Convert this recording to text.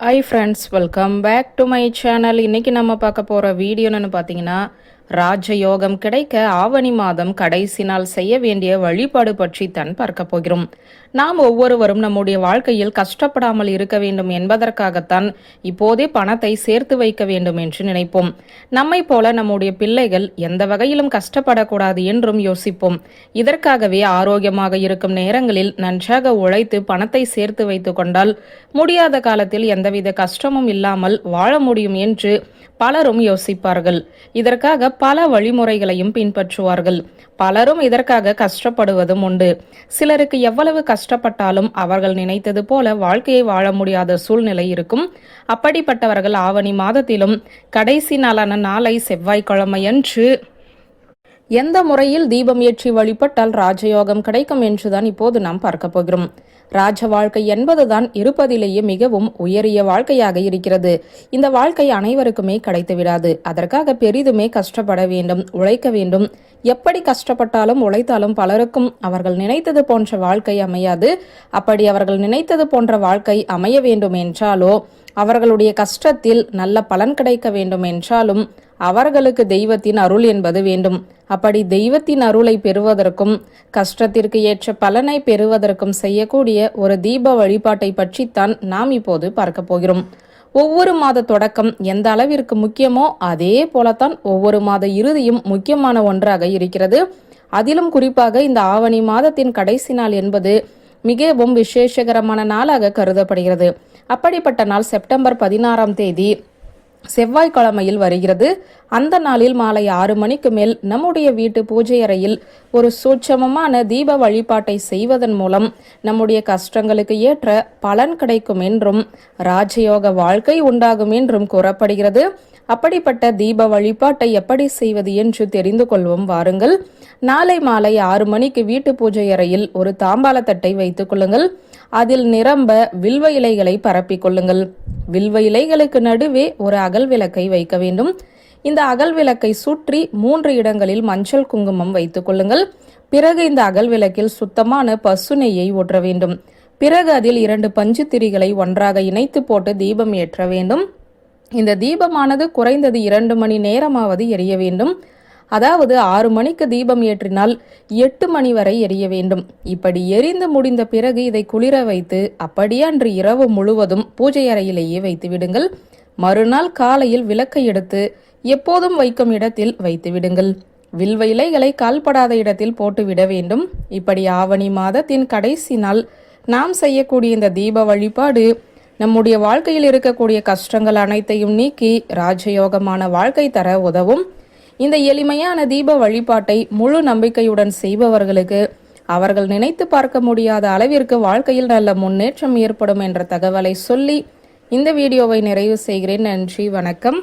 Hi friends, welcome back to my channel. இன்னைக்கு நம்ம பார்க்க போற வீடியோன்னு பார்த்தீங்கன்னா ராஜயோகம் கிடைக்க ஆவணி மாதம் கடைசி நாள் செய்ய வேண்டிய வழிபாடு பற்றி தான் பார்க்க போகிறோம். நாம் ஒவ்வொருவரும் நம்முடைய வாழ்க்கையில் கஷ்டப்படாமல் இருக்க வேண்டும் என்பதற்காகத்தான் இப்போதே பணத்தை சேர்த்து வைக்க வேண்டும் என்று நினைப்போம். நம்மை போல நம்முடைய பிள்ளைகள் எந்த வகையிலும் கஷ்டப்படக்கூடாது என்றும் யோசிப்போம். இதற்காகவே ஆரோக்கியமாக இருக்கும் நேரங்களில் நன்றாக உழைத்து பணத்தை சேர்த்து வைத்து கொண்டால் முடியாத காலத்தில் எந்தவித கஷ்டமும் இல்லாமல் வாழ முடியும் என்று பலரும் யோசிப்பார்கள். இதற்காக பல வழிமுறைகளையும் பின்பற்றுவார்கள். பலரும் இதற்காக கஷ்டப்படுவதும் உண்டு. சிலருக்கு எவ்வளவு கஷ்டப்பட்டாலும் அவர்கள் நினைத்தது போல வாழ்க்கையை வாழ முடியாத சூழ்நிலை இருக்கும். அப்படிப்பட்டவர்கள் ஆவணி மாதத்திலும் கடைசி நாளான நாளை செவ்வாய்க்கிழமையன்று எந்த முறையில் தீபம் ஏற்றி வழிபட்டால் ராஜயோகம் கிடைக்கும் என்றுதான் இப்போது நாம் பார்க்க போகிறோம். ராஜ வாழ்க்கை என்பதுதான் இருப்பதிலேயே மிகவும் உயரிய வாழ்க்கையாக இருக்கிறது. இந்த வாழ்க்கை அனைவருக்குமே கிடைத்து விடாது. அதற்காக பெரிதுமே கஷ்டப்பட வேண்டும், உழைக்க வேண்டும். எப்படி கஷ்டப்பட்டாலும் உழைத்தாலும் பலருக்கும் அவர்கள் நினைத்தது போன்ற வாழ்க்கை அமையாது. அப்படி அவர்கள் நினைத்தது போன்ற வாழ்க்கை அமைய வேண்டும் என்றாலோ, அவர்களுடைய கஷ்டத்தில் நல்ல பலன் கிடைக்க வேண்டும் என்றாலும் அவர்களுக்கு தெய்வத்தின் அருள் என்பது வேண்டும். அப்படி தெய்வத்தின் அருளை பெறுவதற்கும் கஷ்டத்திற்கு ஏற்ற பலனை பெறுவதற்கும் செய்யக்கூடிய ஒரு தீப வழிபாட்டை பற்றித்தான் நாம் இப்போது பார்க்க போகிறோம். ஒவ்வொரு மாத தொடக்கம் எந்த அளவிற்கு முக்கியமோ அதே போலத்தான் ஒவ்வொரு மாத இறுதியும் முக்கியமான ஒன்றாக இருக்கிறது. அதிலும் குறிப்பாக இந்த ஆவணி மாதத்தின் கடைசி நாள் என்பது மிகவும் விசேஷகரமான நாளாக கருதப்படுகிறது. அப்படிப்பட்ட நாள் செப்டம்பர் 16ஆம் தேதி செவ்வாய்க்கிழமையில் வருகிறது. அந்த நாளில் மாலை 6 மணிக்கு மேல் நம்முடைய வீட்டு பூஜை அறையில் ஒரு சூட்சமமான தீப வழிபாட்டை செய்வதன் மூலம் நம்முடைய கஷ்டங்களுக்கு ஏற்ற பலன் கிடைக்கும் என்றும் ராஜயோக வாழ்க்கை உண்டாகும் என்றும் கூறப்படுகிறது. அப்படிப்பட்ட தீப வழிபாட்டை எப்படி செய்வது என்று தெரிந்து கொள்வோம் வாருங்கள். நாளை மாலை 6 மணிக்கு வீட்டு பூஜை அறையில் ஒரு தாம்பால தட்டை வைத்துக் கொள்ளுங்கள். அதில் நிரம்ப வில்வ இலைகளை பரப்பிக் கொள்ளுங்கள். வில்வ இலைகளுக்கு நடுவே ஒரு அகல் விளக்கை வைக்க வேண்டும். இந்த அகல் விளக்கை சுற்றி 3 இடங்களில் மஞ்சள் குங்குமம் வைத்துக் கொள்ளுங்கள். பிறகு இந்த அகல் விளக்கில் சுத்தமான பசு நெய்யை ஊற்ற வேண்டும். பிறகு அதில் 2 பஞ்சு திரிகளை ஒன்றாக இணைத்து போட்டு தீபம் ஏற்ற வேண்டும். இந்த தீபமானது குறைந்தது 2 மணி நேரமாவது எரிய வேண்டும். அதாவது 6 மணிக்கு தீபம் ஏற்றினால் 8 மணி வரை எரிய வேண்டும். இப்படி எரிந்து முடிந்த பிறகு இதை குளிர வைத்து அப்படியே அன்று இரவு முழுவதும் பூஜை அறையிலேயே வைத்து விடுங்கள். மறுநாள் காலையில் விளக்கை எடுத்து எப்போதும் வைக்கும் இடத்தில் வைத்து விடுங்கள். வில்வ இலைகளை கால்படாத இடத்தில் போட்டு விட வேண்டும். இப்படி ஆவணி மாதத்தின் கடைசி நாள் நாம் செய்யக்கூடிய இந்த தீப வழிபாடு நம்முடைய வாழ்க்கையில் இருக்கக்கூடிய கஷ்டங்கள் அனைத்தையும் நீக்கி ராஜயோகமான வாழ்க்கை தர உதவும். இந்த எளிமையான தீப வழிபாட்டை முழு நம்பிக்கையுடன் செய்பவர்களுக்கு அவர்கள் நினைத்து பார்க்க முடியாத அளவிற்கு வாழ்க்கையில் நல்ல முன்னேற்றம் ஏற்படும் என்ற தகவலை சொல்லி இந்த வீடியோவை நிறைவு செய்கிறேன். நன்றி, வணக்கம்.